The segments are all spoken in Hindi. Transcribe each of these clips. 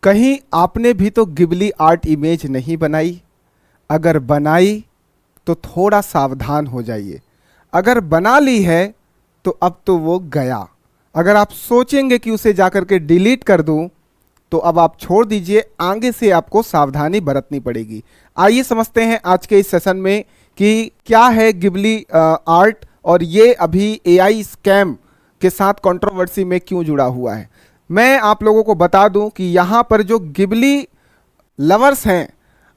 कहीं आपने भी तो गिबली आर्ट इमेज नहीं बनाई? अगर बनाई तो थोड़ा सावधान हो जाइए। अगर बना ली है तो अब तो वो गया। अगर आप सोचेंगे कि उसे जाकर के डिलीट कर दूं तो अब आप छोड़ दीजिए, आगे से आपको सावधानी बरतनी पड़ेगी। आइए समझते हैं आज के इस सेशन में कि क्या है गिबली आर्ट और ये अभी एआई स्कैम के साथ कंट्रोवर्सी में क्यों जुड़ा हुआ है। मैं आप लोगों को बता दूं कि यहाँ पर जो गिबली लवर्स हैं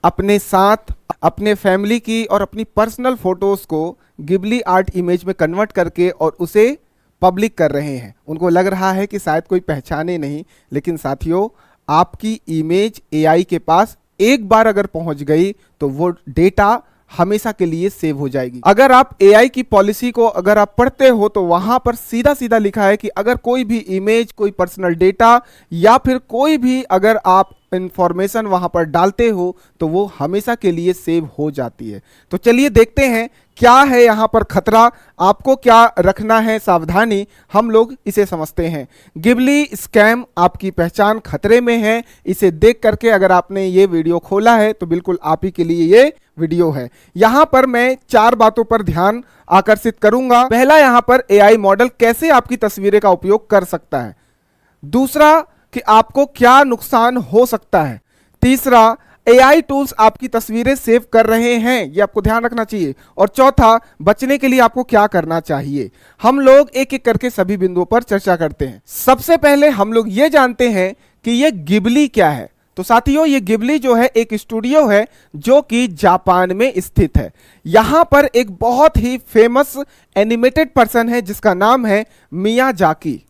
अपने साथ अपने फैमिली की और अपनी पर्सनल फोटोज को गिबली आर्ट इमेज में कन्वर्ट करके और उसे पब्लिक कर रहे हैं। उनको लग रहा है कि शायद कोई पहचाने नहीं, लेकिन साथियों आपकी इमेज एआई के पास एक बार अगर पहुंच गई तो वो डेटा हमेशा के लिए सेव हो जाएगी। अगर आप एआई की पॉलिसी को अगर आप पढ़ते हो तो वहां पर सीधा सीधा लिखा है कि अगर कोई भी इमेज, कोई पर्सनल डेटा या फिर कोई भी अगर आप इंफॉर्मेशन वहां पर डालते हो तो वो हमेशा के लिए सेव हो जाती है। तो चलिए देखते हैं क्या है यहां पर खतरा, आपको क्या रखना है सावधानी, हम लोग इसे समझते हैं। गिबली स्कैम आपकी पहचान खतरे में है। इसे देख करके अगर आपने ये वीडियो खोला है तो बिल्कुल आप ही के लिए ये वीडियो है। यहां पर मैं 4 बातों पर ध्यान आकर्षित करूंगा। पहला, यहां पर एआई मॉडल कैसे आपकी तस्वीरें का उपयोग कर सकता है। दूसरा, कि आपको क्या नुकसान हो सकता है। तीसरा, एआई टूल्स आपकी तस्वीरें सेव कर रहे हैं, ये आपको ध्यान रखना चाहिए। और चौथा, बचने के लिए आपको क्या करना चाहिए। हम लोग एक एक करके सभी बिंदुओं पर चर्चा करते हैं। सबसे पहले हम लोग ये जानते हैं कि ये गिबली क्या है। तो साथियों ये गिबली जो है एक स्टूडियो है जो कि जापान में स्थित है। यहां पर एक बहुत ही फेमस एनिमेटेड पर्सन है जिसका नाम है मियाजाकी,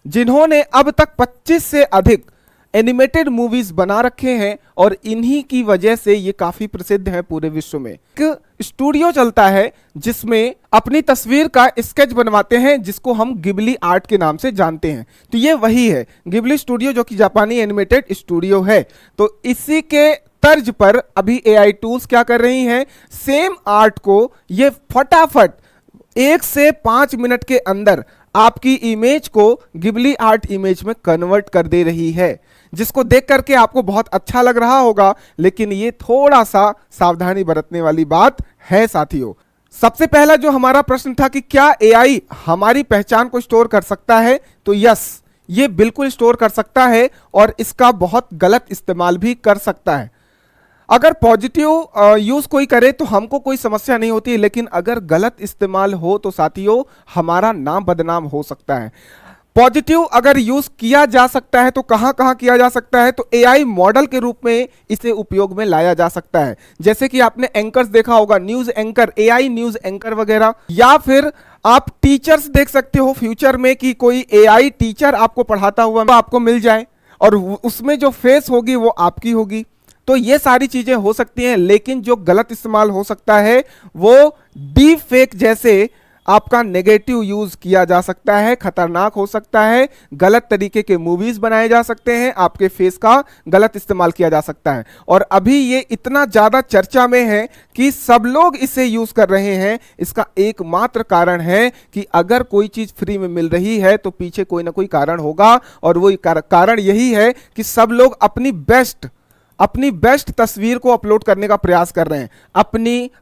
जिन्होंने अब तक 25 से अधिक एनिमेटेड मूवीज बना रखे हैं और इन्हीं की वजह से ये काफी प्रसिद्ध है पूरे विश्व में। एक स्टूडियो चलता है जिसमें अपनी तस्वीर का स्केच बनवाते हैं जिसको हम गिबली आर्ट के नाम से जानते हैं। तो ये वही है गिबली स्टूडियो जो कि जापानी एनिमेटेड स्टूडियो है। तो इसी के तर्ज पर अभी एआई टूल्स क्या कर रही हैं, सेम आर्ट को ये फटाफट 1 से 5 मिनट के अंदर आपकी इमेज को गिबली आर्ट इमेज में कन्वर्ट कर दे रही है, जिसको देख करके आपको बहुत अच्छा लग रहा होगा, लेकिन ये थोड़ा सा सावधानी बरतने वाली बात है साथियों। सबसे पहला जो हमारा प्रश्न था कि क्या एआई हमारी पहचान को स्टोर कर सकता है, तो यस, ये बिल्कुल स्टोर कर सकता है और इसका बहुत गलत इस्तेमाल भी कर सकता है। अगर पॉजिटिव यूज कोई करे तो हमको कोई समस्या नहीं होती है, लेकिन अगर गलत इस्तेमाल हो तो साथियों हमारा नाम बदनाम हो सकता है। पॉजिटिव अगर यूज किया जा सकता है तो कहां कहां किया जा सकता है, तो एआई मॉडल के रूप में इसे उपयोग में लाया जा सकता है। जैसे कि आपने एंकर्स देखा होगा, news anchor, AI news anchor वगैरह, या फिर आप टीचर्स देख सकते हो फ्यूचर में कि कोई एआई टीचर आपको पढ़ाता हुआ आपको मिल जाए और उसमें जो फेस होगी वो आपकी होगी। तो ये सारी चीजें हो सकती हैं, लेकिन जो गलत इस्तेमाल हो सकता है वो डीप फेक जैसे आपका नेगेटिव यूज किया जा सकता है, खतरनाक हो सकता है, गलत तरीके के मूवीज बनाए जा सकते हैं, आपके फेस का गलत इस्तेमाल किया जा सकता है। और अभी ये इतना ज्यादा चर्चा में है कि सब लोग इसे यूज कर रहे हैं। इसका एकमात्र कारण है कि अगर कोई चीज फ्री में मिल रही है तो पीछे कोई ना कोई कारण होगा, और वो कारण यही है कि सब लोग अपनी बेस्ट तस्वीर को अपलोड करने का प्रयास कर रहे हैं।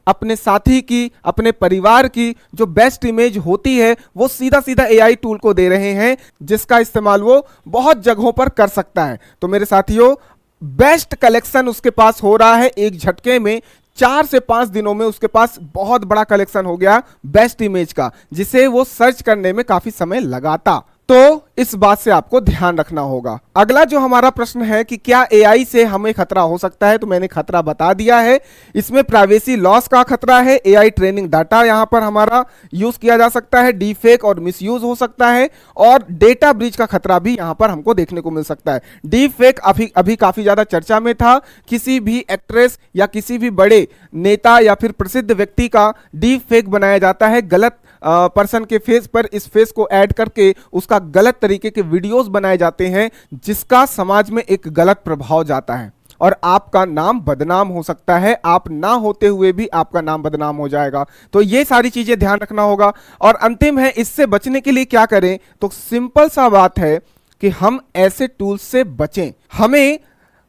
अपने साथी की, अपने परिवार की जो बेस्ट इमेज होती है वो सीधा सीधा एआई टूल को दे रहे हैं, जिसका इस्तेमाल वो बहुत जगहों पर कर सकता है। तो मेरे साथियों बेस्ट कलेक्शन उसके पास हो रहा है एक झटके में, 4 से 5 दिनों में उसके पास बहुत बड़ा कलेक्शन हो गया बेस्ट इमेज का, जिसे वो सर्च करने में काफी समय लगाता। तो इस बात से आपको ध्यान रखना होगा। अगला जो हमारा प्रश्न है कि क्या एआई से हमें खतरा हो सकता है, तो मैंने खतरा बता दिया है। इसमें प्राइवेसी लॉस का खतरा है, एआई ट्रेनिंग डाटा यहां पर हमारा यूज किया जा सकता है, डीफेक और मिसयूज हो सकता है, और डेटा ब्रीच का खतरा भी यहां पर हमको देखने को मिल सकता है। डीफेक अभी काफी ज्यादा चर्चा में था। किसी भी एक्ट्रेस या किसी भी बड़े नेता या फिर प्रसिद्ध व्यक्ति का डीफेक बनाया जाता है, गलत पर्सन के फेस पर इस फेस को ऐड करके उसका गलत तरीके के वीडियोस बनाए जाते हैं, जिसका समाज में एक गलत प्रभाव जाता है और आपका नाम बदनाम हो सकता है। आप ना होते हुए भी आपका नाम बदनाम हो जाएगा। तो ये सारी चीजें ध्यान रखना होगा। और अंतिम है, इससे बचने के लिए क्या करें, तो सिंपल सा बात है, कि हम ऐसे टूल्स से बचें। हमें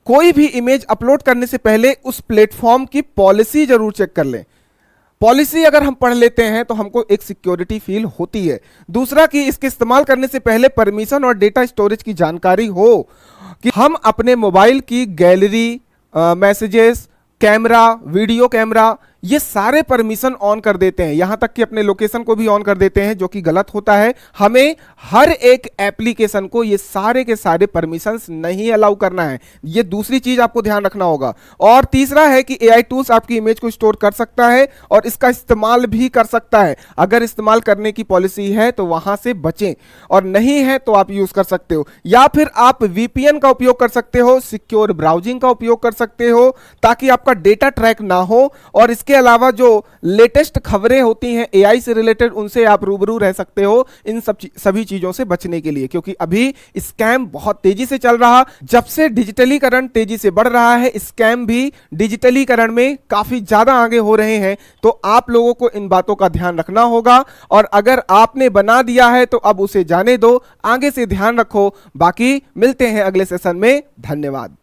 कोई भी इमेज अपलोड करने से पहले उस प्लेटफॉर्म की पॉलिसी जरूर चेक कर लें। पॉलिसी अगर हम पढ़ लेते हैं तो हमको एक सिक्योरिटी फील होती है। दूसरा कि इसके इस्तेमाल करने से पहले परमिशन और डेटा स्टोरेज की जानकारी हो, कि हम अपने मोबाइल की gallery, messages, camera, video camera, ये सारे परमिशन ऑन कर देते हैं, यहां तक कि अपने लोकेशन को भी ऑन कर देते हैं, जो कि गलत होता है। हमें हर एक एप्लीकेशन को ये सारे के सारे परमिशंस नहीं अलाउ करना है। ये दूसरी चीज आपको ध्यान रखना होगा। और तीसरा है कि एआई टूल्स आपकी इमेज को स्टोर कर सकता है और इसका इस्तेमाल भी कर सकता है। अगर इस्तेमाल करने की पॉलिसी है तो वहां से बचें, और नहीं है तो आप यूज कर सकते हो, या फिर आप वीपीएन का उपयोग कर सकते हो, सिक्योर ब्राउजिंग का उपयोग कर सकते हो, ताकि आपका डेटा ट्रैक ना हो। और इसके अलावा जो लेटेस्ट खबरें होती हैं एआई से रिलेटेड, उनसे आप रूबरू रह सकते हो इन सभी चीजों से बचने के लिए, क्योंकि अभी स्कैम बहुत तेजी से चल रहा। जब से डिजिटलीकरण तेजी से बढ़ रहा है, स्कैम भी डिजिटलीकरण में काफी ज्यादा आगे हो रहे हैं। तो आप लोगों को इन बातों का ध्यान रखना होगा, और अगर आपने बना दिया है तो अब उसे जाने दो, आगे से ध्यान रखो। बाकी मिलते हैं अगले सेशन में। धन्यवाद।